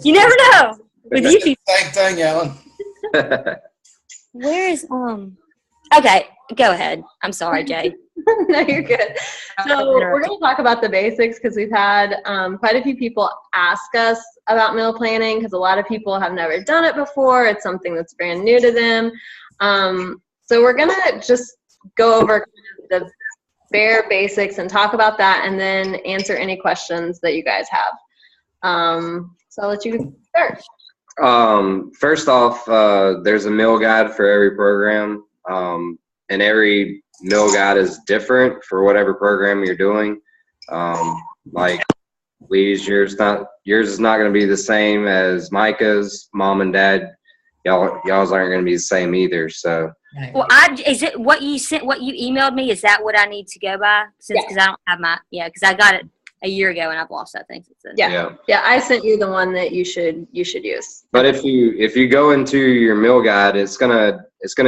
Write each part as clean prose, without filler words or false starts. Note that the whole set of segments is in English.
You never know with you people. Same thing, Alan. Where is Okay, go ahead. I'm sorry, Jay. No, you're good. So we're going to talk about the basics because we've had quite a few people ask us about meal planning because a lot of people have never done it before. It's something that's brand new to them. So we're going to just go over the bare basics and talk about that and then answer any questions that you guys have. So I'll let you start. First off, there's a meal guide for every program, and every meal guide is different for whatever program you're doing. Like Lee's, yours is not going to be the same as Micah's. Mom and Dad, y'all's aren't going to be the same either. So, well, is it what you sent? What you emailed me? Is that what I need to go by? Because I don't have my because I got it a year ago and I've lost that thing since then. Yeah. I sent you the one that you should use. But if you go into your meal guide, it's gonna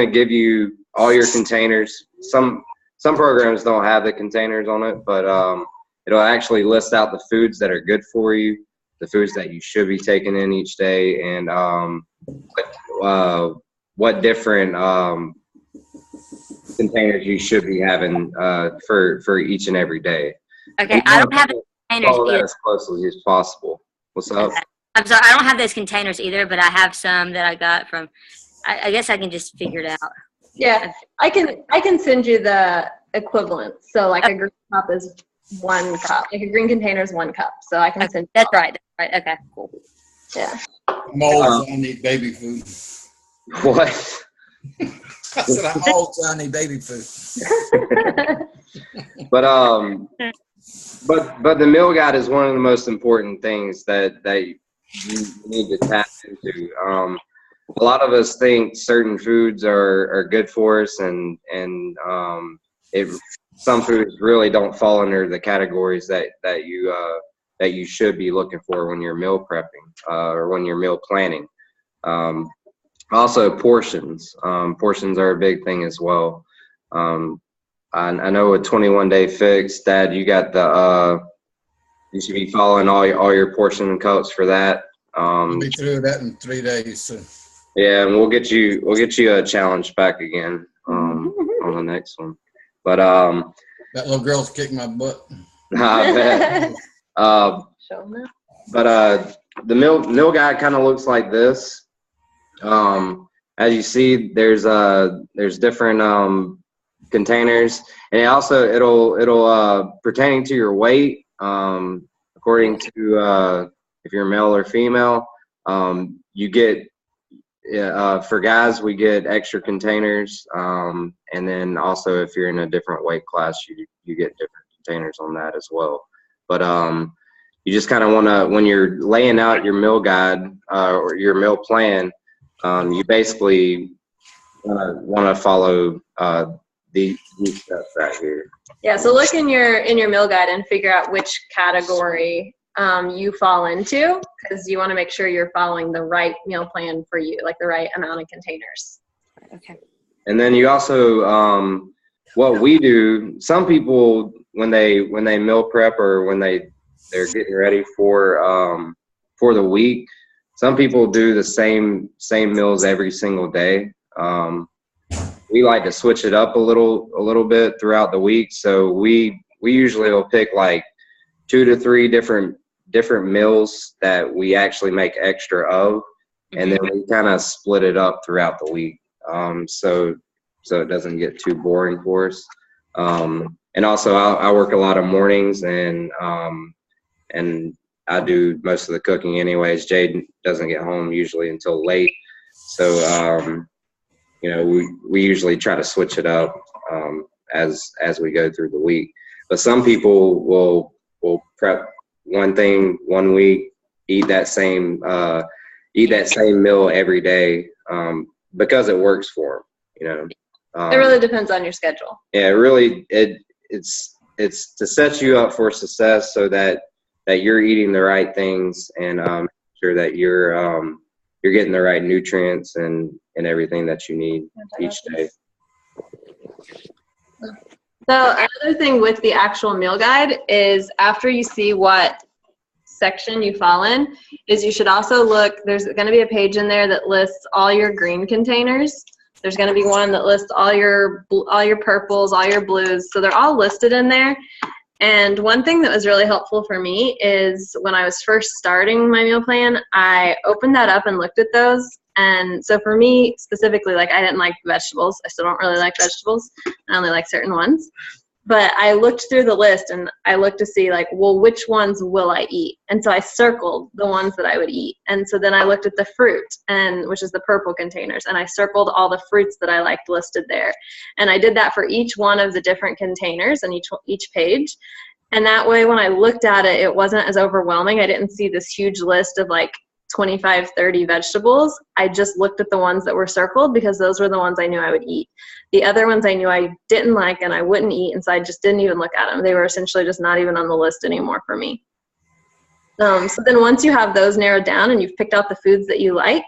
give you all your containers. Some programs don't have the containers on it, but it'll actually list out the foods that are good for you, the foods that you should be taking in each day, and what different containers you should be having for each and every day. Okay, I don't have the containers follow that either. as closely as possible. What's up? Okay. I'm sorry, I don't have those containers either, but I have some that I got from. I guess I can just figure it out. Yeah, I can send you the equivalent. So like a green cup is 1 cup. Like a green container is 1 cup. So I can send. That's right. Okay, cool. Yeah. I'm old, so I need baby food. What? I said I'm old, so I need baby food. But the meal guide is one of the most important things that you need to tap into. A lot of us think certain foods are good for us, and some foods really don't fall under the categories that you should be looking for when you're meal prepping or when you're meal planning. Also, portions. Portions are a big thing as well. I know with 21 Day Fix, Dad, you got you should be following all your portion cups for that. I'll be through that in 3 days. So. Yeah, and we'll get you a challenge back again on the next one. But that little girl's kicking my butt. I bet. But the meal guide kind of looks like this. As you see, there's different containers, and it'll pertaining to your weight, according to if you're male or female, you get for guys we get extra containers, and then also if you're in a different weight class, you get different containers on that as well. But you just kind of want to, when you're laying out your meal guide or your meal plan, you basically want to follow these steps right here. Yeah, so look in your meal guide and figure out which category you fall into, because you want to make sure you're following the right meal plan for you, like the right amount of containers. Okay. And then you also, what we do, some people when they meal prep or when they're getting ready for the week, some people do the same meals every single day. We like to switch it up a little bit throughout the week. So we usually will pick like 2 to 3 different meals that we actually make extra of, and then we kind of split it up throughout the week, so it doesn't get too boring for us. And also I work a lot of mornings, and I do most of the cooking anyways. Jade doesn't get home usually until late, so we usually try to switch it up as we go through the week. But some people will prep one thing one week, eat that same meal every day, because it works for them. It really depends on your schedule. Yeah, really, it's to set you up for success, so that you're eating the right things, and make sure that you're getting the right nutrients and everything that you need each day. So another thing with the actual meal guide is, after you see what section you fall in is you should also look, there's going to be a page in there that lists all your green containers. There's going to be one that lists all your purples, all your blues. So they're all listed in there. And one thing that was really helpful for me is when I was first starting my meal plan, I opened that up and looked at those. And so for me specifically, like I didn't like vegetables. I still don't really like vegetables. I only like certain ones. But I looked through the list and I looked to see like, well, which ones will I eat? And so I circled the ones that I would eat. And so then I looked at the fruit, which is the purple containers, and I circled all the fruits that I liked listed there. And I did that for each one of the different containers and each page. And that way, when I looked at it, it wasn't as overwhelming. I didn't see this huge list of like 25, 30 vegetables. I just looked at the ones that were circled because those were the ones I knew I would eat. The other ones I knew I didn't like and I wouldn't eat, and so I just didn't even look at them. They were essentially just not even on the list anymore for me. So then once you have those narrowed down and you've picked out the foods that you like,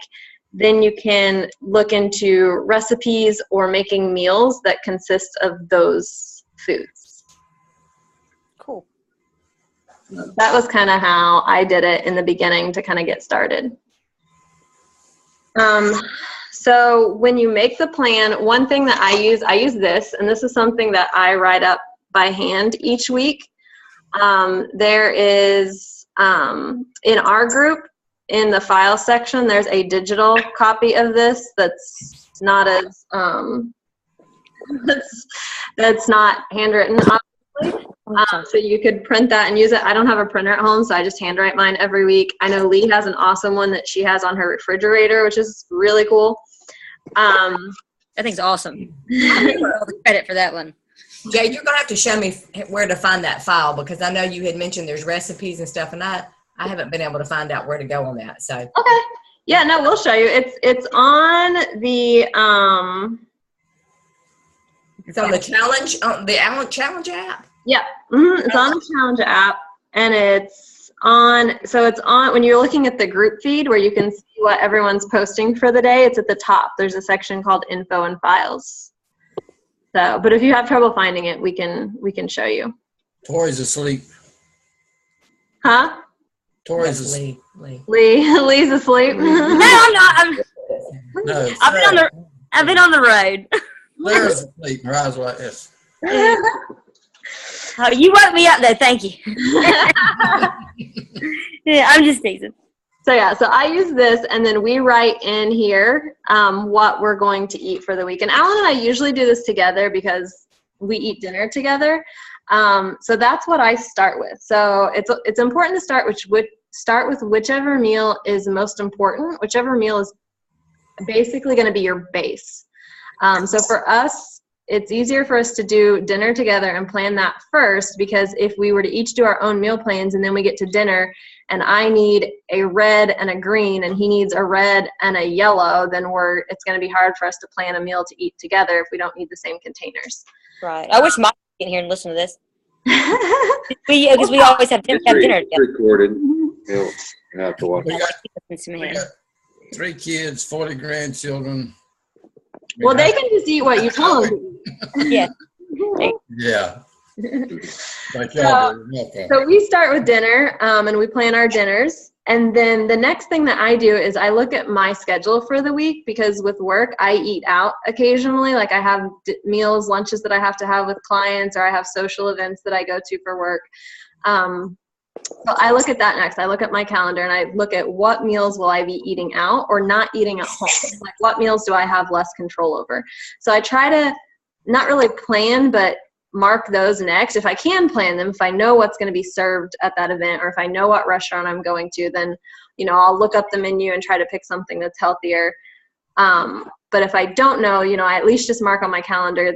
then you can look into recipes or making meals that consist of those foods. Cool. That was kind of how I did it in the beginning to kind of get started. So when you make the plan, one thing that I use this, and this is something that I write up by hand each week. There is, in our group, in the file section, there's a digital copy of this that's not as, that's not handwritten, obviously. So you could print that and use it. I don't have a printer at home, so I just handwrite mine every week. I know Lee has an awesome one that she has on her refrigerator, which is really cool. That thing's awesome. I give her all the credit for that one. Jade, you're going to have to show me where to find that file, because I know you had mentioned there's recipes and stuff, and I haven't been able to find out where to go on that. So okay, yeah, no, we'll show you. It's on the it's on the challenge, on the Allen Challenge app. Yeah, it's on the challenge app, and it's on when you're looking at the group feed where you can see what everyone's posting for the day. It's at the top. There's a section called Info and Files. So, but if you have trouble finding it, we can show you. Tori's asleep. Huh? Tori's Yes, asleep. Lee's asleep. No, I'm not. No, I've been on the road. Claire's asleep. Her eyes are like this. Oh, you woke me up though. Thank you. Yeah, I'm just teasing. So yeah, so I use this, and then we write in here what we're going to eat for the week. And Alan and I usually do this together because we eat dinner together. So that's what I start with. So it's important to start with whichever meal is most important. Whichever meal is basically going to be your base. So for us, it's easier for us to do dinner together and plan that first, because if we were to each do our own meal plans and then we get to dinner and I need a red and a green and he needs a red and a yellow, then it's going to be hard for us to plan a meal to eat together if we don't need the same containers. Right. I wish Mike could get here and listen to this. Because we always have dinner together. Recorded. You'll have to watch it. We got 3 kids, 40 grandchildren. Well, they can just eat what you tell them to eat. Yeah. Yeah. Like y'all do. So we start with dinner, and we plan our dinners. And then the next thing that I do is I look at my schedule for the week, because with work, I eat out occasionally. Like I have meals, lunches that I have to have with clients, or I have social events that I go to for work. So I look at that next. I look at my calendar and I look at what meals will I be eating out or not eating at home. Like what meals do I have less control over? So I try to not really plan, but mark those next. If I can plan them, if I know what's going to be served at that event, or if I know what restaurant I'm going to, then, I'll look up the menu and try to pick something that's healthier. But if I don't know, I at least just mark on my calendar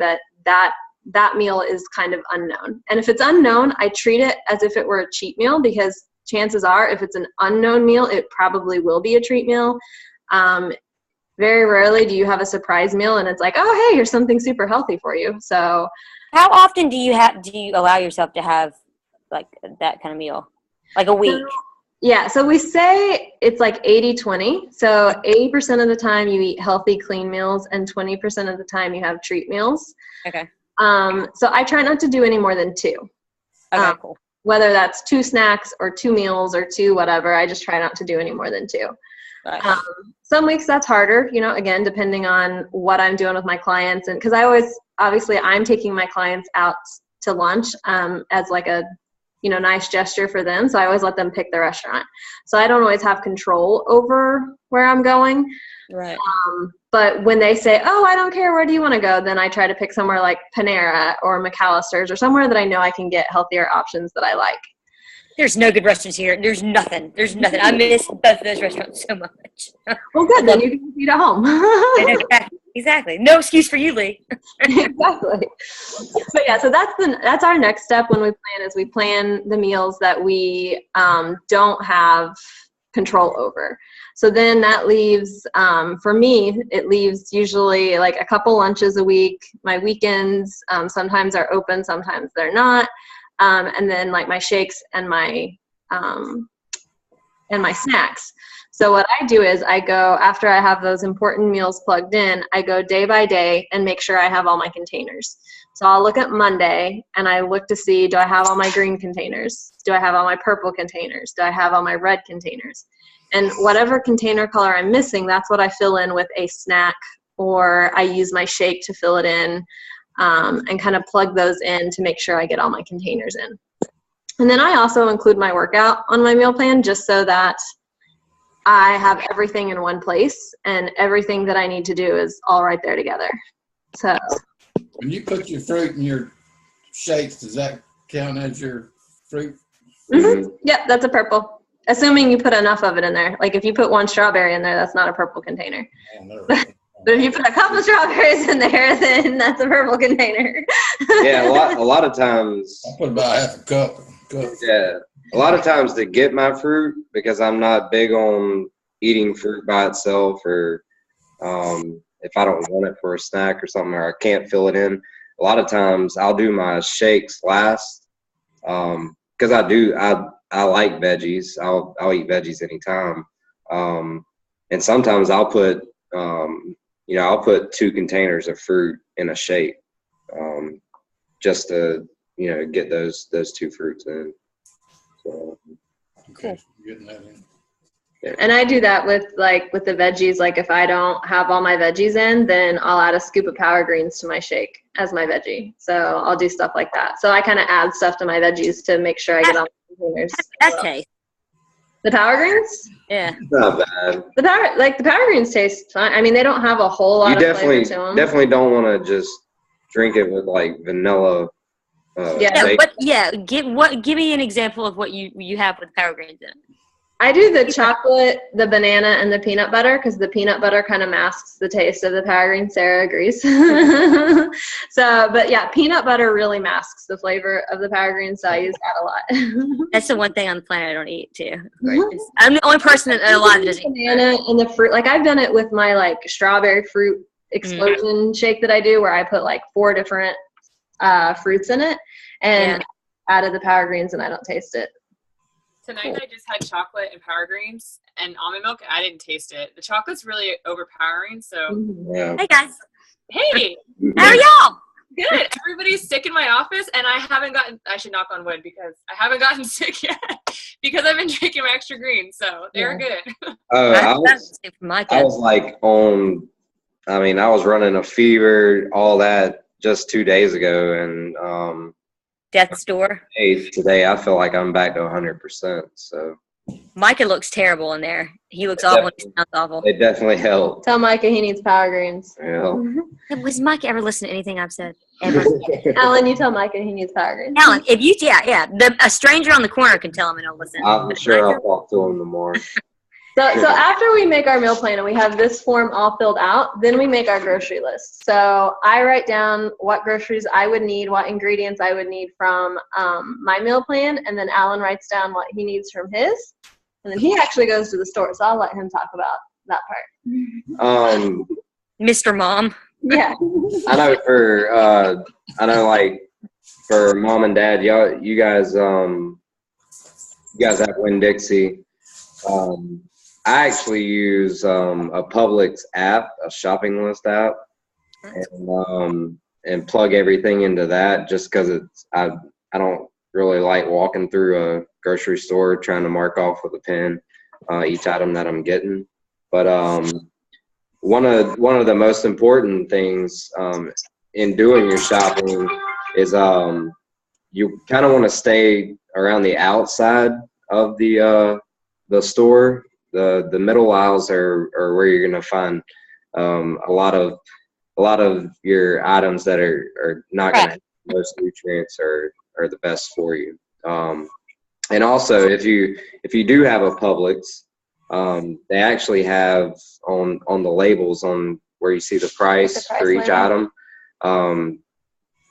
that meal is kind of unknown. And if it's unknown, I treat it as if it were a cheat meal, because chances are if it's an unknown meal, it probably will be a treat meal. Very rarely do you have a surprise meal and it's like, oh, hey, here's something super healthy for you. So how often do you allow yourself to have like that kind of meal? Like a week? Yeah, so we say it's like 80-20. So 80% of the time you eat healthy, clean meals, and 20% of the time you have treat meals. Okay. So I try not to do any more than 2. Okay, cool. whether that's 2 snacks or 2 meals or 2 whatever. I just try not to do any more than 2. Right. Some weeks that's harder, you know, again, depending on what I'm doing with my clients. And because obviously I'm taking my clients out to lunch as like a, you know, nice gesture for them. So I always let them pick the restaurant. So I don't always have control over where I'm going. Right. But when they say, oh, I don't care, where do you want to go? Then I try to pick somewhere like Panera or McAllister's or somewhere that I know I can get healthier options that I like. There's no good restaurants here. There's nothing. I miss both of those restaurants so much. Well, good. Then you can eat at home. Exactly. No excuse for you, Lee. Exactly. But yeah, so that's our next step when we plan is we plan the meals that we don't have control over. So then that leaves, for me, it leaves usually like a couple lunches a week. My weekends sometimes are open, sometimes they're not. And then like my shakes and my snacks. So what I do is I go, after I have those important meals plugged in, I go day by day and make sure I have all my containers. So I'll look at Monday and I look to see, do I have all my green containers? Do I have all my purple containers? Do I have all my red containers? And whatever container color I'm missing, that's what I fill in with a snack, or I use my shake to fill it in. And kind of plug those in to make sure I get all my containers in. And then I also include my workout on my meal plan just so that I have everything in one place and everything that I need to do is all right there together. So When you put your fruit in your shakes, does that count as your fruit? mm-hmm. Yep, that's a purple. Assuming you put enough of it in there. Like if you put 1 strawberry in there, that's not a purple container. But if you put a couple strawberries in there, then that's a purple container. Yeah, a lot of times. I put about half a cup. Yeah, a lot of times to get my fruit, because I'm not big on eating fruit by itself, or if I don't want it for a snack or something, or I can't fill it in. A lot of times I'll do my shakes last, because I like veggies. I'll eat veggies anytime, and sometimes I'll put. I'll put 2 containers of fruit in a shake, just to, get those 2 fruits in. So, Okay, getting that in. Yeah. And I do that with the veggies. Like if I don't have all my veggies in, then I'll add a scoop of Power Greens to my shake as my veggie. So I'll do stuff like that. So I kind of add stuff to my veggies to make sure I get all my containers. That taste. The Power Greens? Yeah. Not bad. The Power Greens taste fine. I mean, they don't have a whole lot of flavor to them. Definitely don't want to just drink it with like vanilla. Give me an example of what you have with Power Greens in it. I do the chocolate, the banana, and the peanut butter because the peanut butter kind of masks the taste of the Power Green. Sarah agrees. But yeah, peanut butter really masks the flavor of the Power Green, so I use that a lot. That's the one thing on the planet I don't eat too. I'm the only person alive that doesn't eat banana and the fruit. Like I've done it with my like strawberry fruit explosion shake that I do, where I put like 4 different fruits in it and added the Power Greens, and I don't taste it. Tonight I just had chocolate and Power Greens and almond milk. I didn't taste it. The chocolate's really overpowering. So, Yeah. Hey guys, hey, how are y'all? good. Everybody's sick in my office, and I haven't gotten. I should knock on wood because I haven't gotten sick yet because I've been drinking my extra green. So they're good. I was like I was running a fever, all that just 2 days ago, and Death's door. Today I feel like I'm back to 100%. So Micah looks terrible in there. He looks awful. He sounds awful. It definitely helped. Tell Micah he needs Power Greens. Yeah. Was Micah ever listen to anything I've said? Ever? Alan, you tell Micah he needs Power Greens. Alan, if you, a stranger on the corner can tell him and he'll listen. I'm sure I'll talk to him tomorrow. So after we make our meal plan and we have this form all filled out, then we make our grocery list. So I write down what groceries I would need, what ingredients I would need from my meal plan, and then Alan writes down what he needs from his. And then he actually goes to the store, so I'll let him talk about that part. Mr. Mom. Yeah. I know for mom and dad, you guys have Winn-Dixie. I actually use a Publix app, a shopping list app, and plug everything into that just because I don't really like walking through a grocery store trying to mark off with a pen each item that I'm getting. But one of the most important things in doing your shopping is you kind of want to stay around the outside of the store. The middle aisles are where you're going to find a lot of your items that are not going to have the most nutrients or the best for you. And also, if you do have a Publix, they actually have on the labels on where you see the price for each item,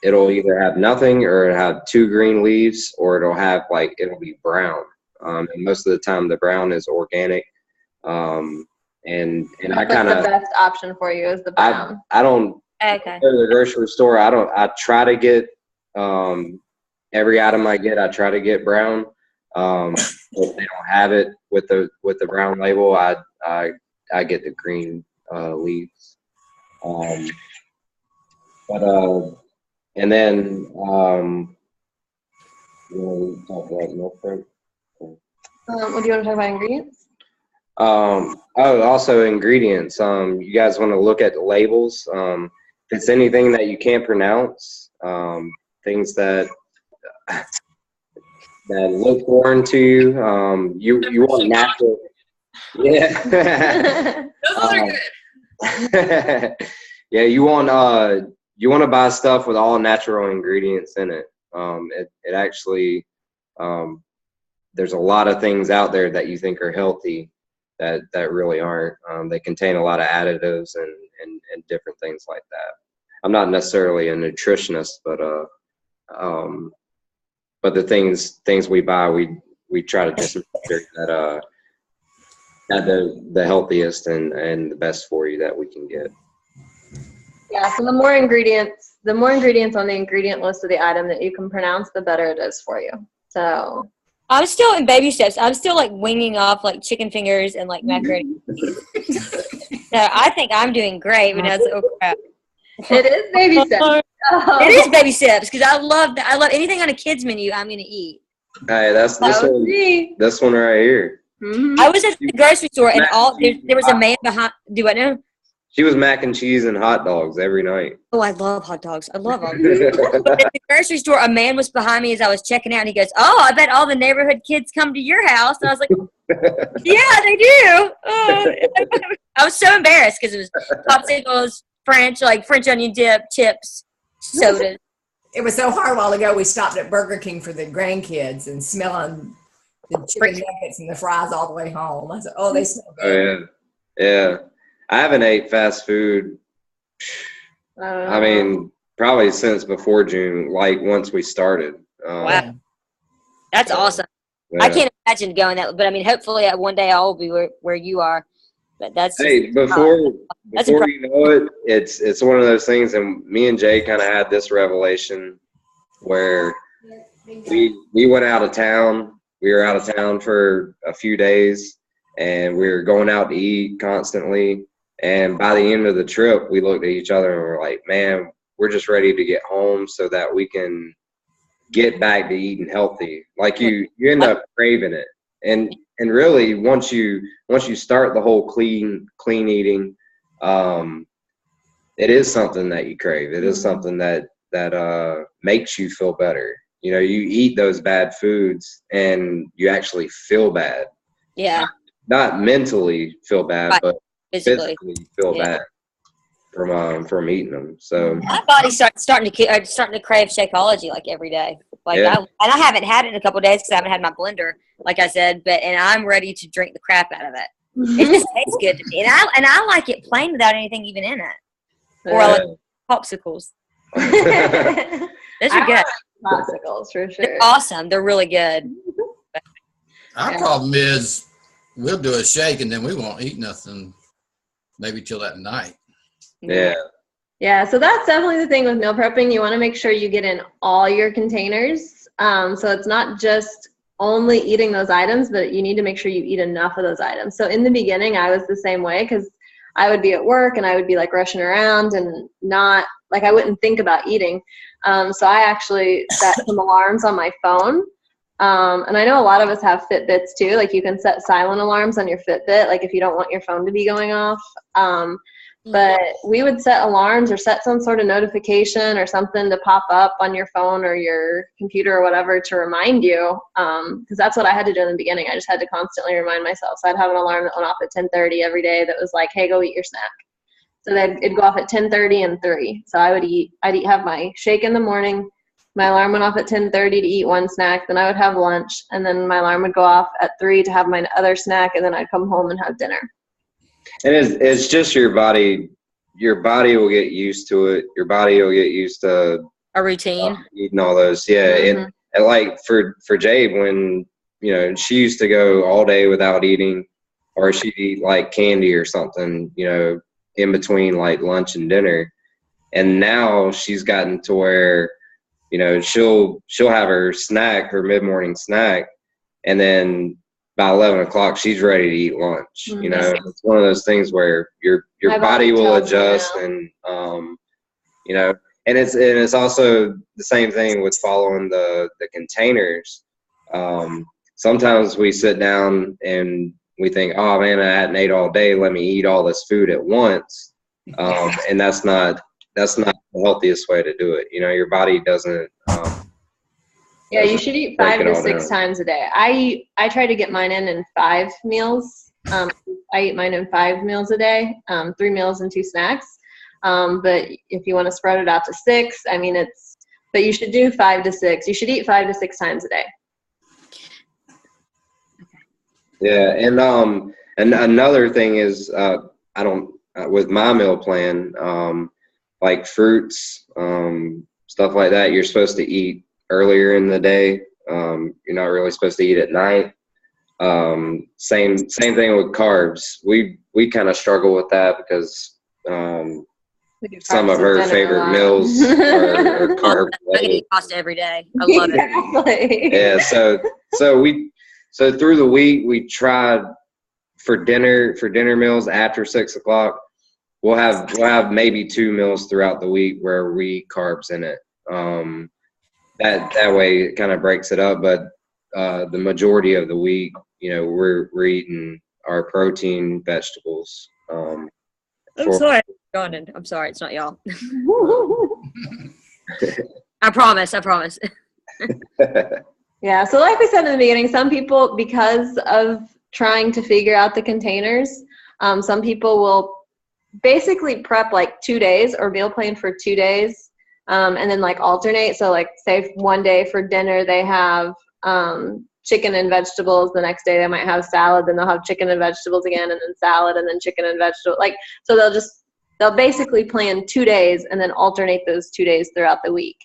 it'll either have nothing or it'll have 2 green leaves, or it'll be brown. And most of the time the brown is organic. And I kind of, the best option for you is the brown. I don't Okay. go to the grocery store. I try to get every item I get, I try to get brown. If they don't have it with the brown label, I get the green leaves. And then talk about milk prep. What do you want to talk about ingredients? Also ingredients. You guys want to look at the labels. If it's anything that you can't pronounce, things that look foreign to you, you want natural. Yeah. Those are good. Yeah, you want to buy stuff with all natural ingredients in it. It actually, there's a lot of things out there that you think are healthy that really aren't. They contain a lot of additives and different things like that. I'm not necessarily a nutritionist, but the things we buy, we try to just make sure that the healthiest and the best for you that we can get. Yeah, so the more ingredients on the ingredient list of the item that you can pronounce, the better it is for you. So I'm still in baby steps. I'm still like winging off like chicken fingers and like macaroni. So I think I'm doing great, but I was like, oh crap. it is baby steps. It is baby steps because I love anything on a kid's menu. I'm gonna eat. Hey, that's this one. This one right here. Mm-hmm. I was at the grocery store and there was a man behind. Do I know? She was mac and cheese and hot dogs every night. Oh, I love hot dogs. I love them. But at the grocery store, a man was behind me as I was checking out, and he goes, "Oh, I bet all the neighborhood kids come to your house." And I was like, "Yeah, they do." Oh. I was so embarrassed because it was popsicles, French onion dip, chips, sodas. It was so hard a while ago. We stopped at Burger King for the grandkids and smelling the chicken nuggets and the fries all the way home. I said, "Oh, they smell good." Oh yeah. I haven't ate fast food. I mean, probably since before June, like once we started. Wow, that's awesome. Yeah. I can't imagine going that, but I mean, hopefully one day I'll be where you are. But that's before you know it, it's one of those things. And me and Jay kind of had this revelation where we went out of town. We were out of town for a few days, and we were going out to eat constantly. And by the end of the trip, we looked at each other and we're like, man, we're just ready to get home so that we can get back to eating healthy. Like you end up craving it. And really once you start the whole clean eating, it is something that you crave. It is something that makes you feel better. You know, you eat those bad foods and you actually feel bad. Yeah. Not mentally feel bad, but physically feel bad from eating them. So my body's starting to crave Shakeology like every day. Like I haven't had it in a couple of days because I haven't had my blender, like I said. And I'm ready to drink the crap out of it. It just tastes good to me, and I like it plain without anything even in it. Or I like popsicles. Those are good. Popsicles for sure. They're awesome. They're really good. Our problem is we'll do a shake and then we won't eat nothing maybe till that night. Yeah, so that's definitely the thing with meal prepping. You want to make sure you get in all your containers. So it's not just only eating those items, but you need to make sure you eat enough of those items. So in the beginning, I was the same way because I would be at work and I would be like rushing around and not like I wouldn't think about eating. So I actually set some alarms on my phone. And I know a lot of us have Fitbits too. Like you can set silent alarms on your Fitbit, like if you don't want your phone to be going off. But we would set alarms or set some sort of notification or something to pop up on your phone or your computer or whatever to remind you. Because that's what I had to do in the beginning. I just had to constantly remind myself. So I'd have an alarm that went off at 10:30 every day that was like, hey, go eat your snack. So then it'd go off at 10:30 and 3. So I'd have my shake in the morning. My alarm went off at 10:30 to eat one snack. Then I would have lunch. And then my alarm would go off at 3 to have my other snack. And then I'd come home and have dinner. And it's just your body. Your body will get used to it. Your body will get used to a routine, eating all those. Yeah, and like for Jade, when she used to go all day without eating, or she'd eat like candy or something, in between like lunch and dinner. And now she's gotten to where, she'll have her snack, her mid-morning snack, and then by 11 o'clock, she's ready to eat lunch. It's one of those things where your body will adjust, and and it's also the same thing with following the containers. Sometimes we sit down and we think, oh man, I hadn't ate all day. Let me eat all this food at once, and that's not the healthiest way to do it. Your body doesn't. Yeah, you should eat 5 to 6 times a day. I try to get mine in 5 meals. I eat mine in 5 meals a day, 3 meals and 2 snacks. But if you want to spread it out to 6, but you should do 5 to 6. You should eat 5 to 6 times a day. Yeah, and another thing is with my meal plan, like fruits, stuff like that, you're supposed to eat earlier in the day. You're not really supposed to eat at night. Same thing with carbs. We kind of struggle with that because some of her favorite meals are carb. I can eat pasta every day. I love it. Yeah, so through the week we tried for dinner meals after 6 o'clock. We'll have maybe 2 meals throughout the week where we eat carbs in it. That way it kind of breaks it up, but the majority of the week, we're eating our protein, vegetables. I'm sorry, it's not y'all. I promise. Yeah, so like we said in the beginning, some people, because of trying to figure out the containers, some people will basically prep like 2 days or meal plan for 2 days. And then like alternate. So like say one day for dinner, they have chicken and vegetables. The next day they might have salad, then they'll have chicken and vegetables again, and then salad, and then chicken and vegetable. So they'll basically plan 2 days and then alternate those 2 days throughout the week.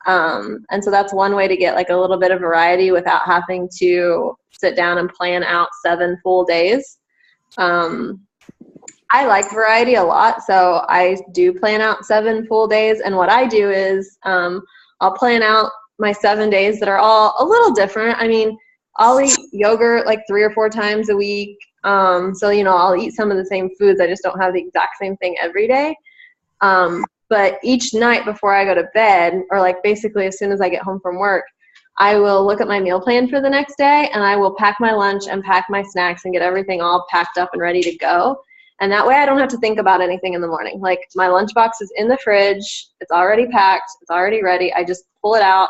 And so that's one way to get like a little bit of variety without having to sit down and plan out 7 full days. I like variety a lot, so I do plan out 7 full days. And what I do is I'll plan out my 7 days that are all a little different. I'll eat yogurt like 3 or 4 times a week. So, I'll eat some of the same foods. I just don't have the exact same thing every day. But each night before I go to bed, or like basically as soon as I get home from work, I will look at my meal plan for the next day, and I will pack my lunch and pack my snacks and get everything all packed up and ready to go. And that way I don't have to think about anything in the morning. Like my lunchbox is in the fridge. It's already packed. It's already ready. I just pull it out,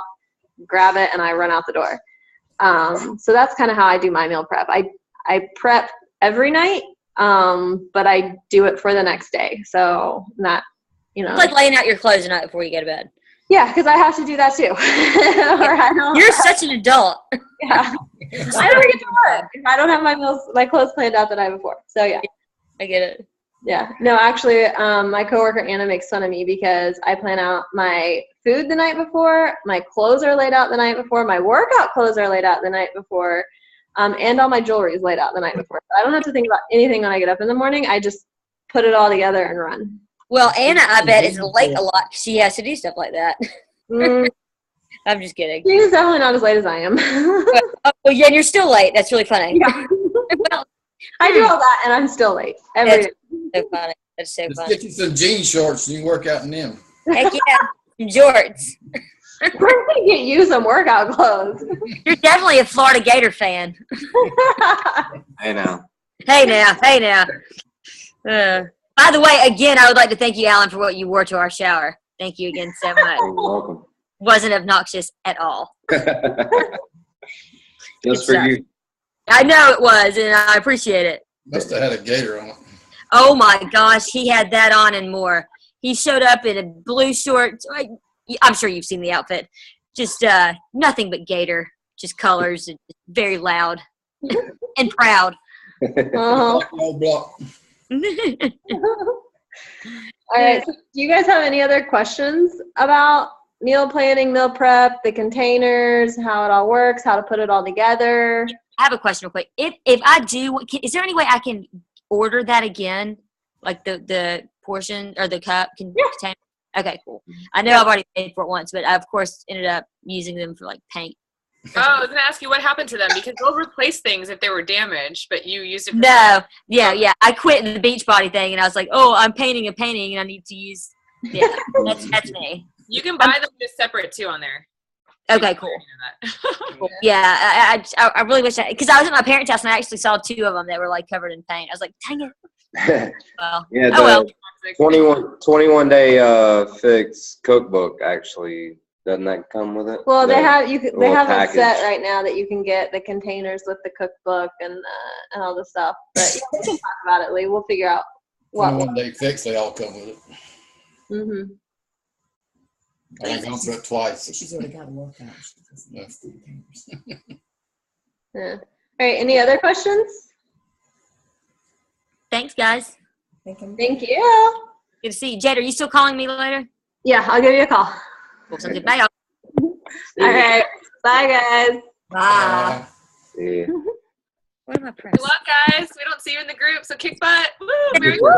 grab it, and I run out the door. So that's kind of how I do my meal prep. I prep every night, but I do it for the next day. So not, It's like laying out your clothes the night before you go to bed. Yeah, because I have to do that too. You're such an adult. Yeah. I don't get to work if I don't have my clothes planned out the night before. So yeah. I get it. Yeah. No, actually, my coworker Anna makes fun of me because I plan out my food the night before, my clothes are laid out the night before, my workout clothes are laid out the night before, and all my jewelry is laid out the night before. So I don't have to think about anything when I get up in the morning. I just put it all together and run. Well, Anna, I bet, is late a lot. She has to do stuff like that. I'm just kidding. She's definitely not as late as I am. Well, yeah, you're still late. That's really funny. Yeah. Well, I do all that, and I'm still late. Every day. So funny. That's so Just funny. get you some jean shorts and you can work out in them. Heck yeah, some jorts. We're gonna get you some workout clothes. You're definitely a Florida Gator fan. Hey now. Hey now. By the way, again, I would like to thank you, Alan, for what you wore to our shower. Thank you again so much. You're welcome. Wasn't obnoxious at all. Just for you. I know it was, and I appreciate it. Must have had a gator on it. Oh my gosh, he had that on and more. He showed up in a blue short. I'm sure you've seen the outfit. Just nothing but gator, just colors, and very loud and proud. Uh-huh. Old block. All right. So do you guys have any other questions about meal planning, meal prep, the containers, how it all works, how to put it all together? I have a question real quick. If I do, is there any way I can order that again? Like the portion or the cup container? Okay, cool. I know I've already paid for it once, but I, of course, ended up using them for, like, paint. Oh, I was going to ask you what happened to them because they'll replace things if they were damaged, but you used it for No. Yeah. I quit the beach body thing, and I was like, oh, I'm painting a painting, and I need to use – yeah, that's me. You can buy them just separate, too, on there. Okay, cool. Yeah, I really wish – because I was at my parents' house, and I actually saw 2 of them that were, like, covered in paint. I was like, dang it. Well, Yeah, oh well. 21 day fix cookbook actually, doesn't that come with it? Well, they have a package. set right now that you can get the containers with the cookbook and all the stuff. But yeah, we can talk about it, Lee. We'll figure out what. 21 day fix, they all come with it. Mm-hmm. I've gone through it twice. She's already got a workout. Yeah. Yeah. All right. Any other questions? Thanks, guys. Thank you. Good to see you. Jade, are you still calling me later? Yeah, I'll give you a call. Cool, sounds good. Bye, y'all. All right. Bye, guys. Bye. Yeah. What am I pressing? Good luck, guys. We don't see you in the group, so kick butt. Woo, Merry Woo!